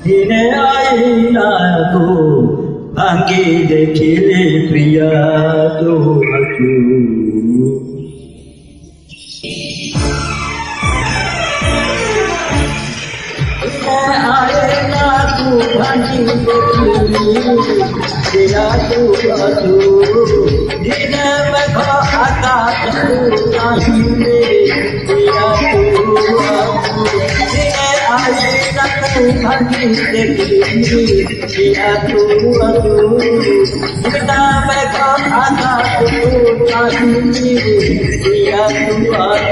দিনে আইনা গো ভাঙ্গি দেখিলে প্রিয়া তো হাজু আইনা গো ভাঙ্গি দেখিলে প্রিয়া তো হাজু দিনে মেঘ আকাশ চাহিলে প্রিয়া তো হাজু দিনে আইনা গো ভাঙ্গি দেখিলে প্রিয়া তো হাজু দিনে মেঘ আকাশ চাহিলে প্রিয়া তো হাজু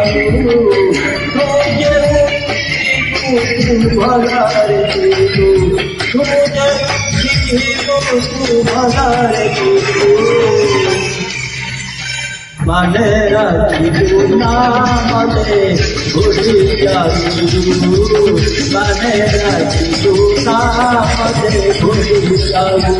ভগারে মানে রাখিব না মানে ভুলি যাবু মানে রাখিব না মানে ভুলি যাবু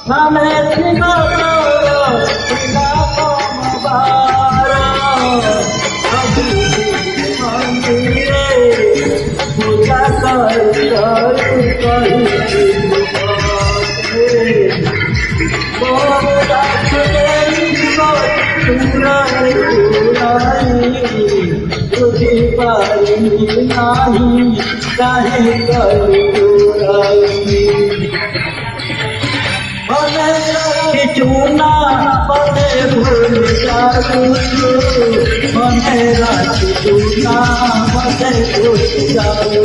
Mame tina tina kumabara, abhi mandire puja kar kahi bola chheli turai tujhe pari nahi kahe kari turai चूना पते भूल जाऊ मेरा चूना पते भूल जाऊ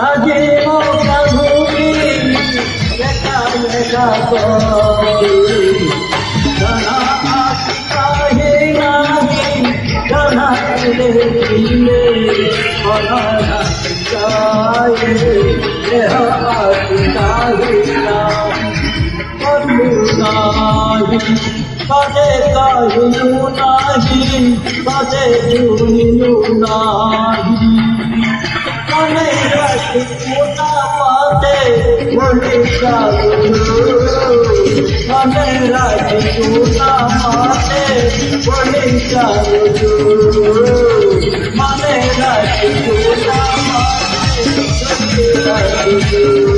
अजे मौका भूमि लगा लगा गाना आता है नहीं गाना ले मना जाए आता है नहीं कदे कहलू नहीं कदे झूलू नहीं मने राखिबू ना पाते भूली जाऊ मने राखिबू ना पाते भूली जाऊ मने राखिबू ना पाते भूली जाऊ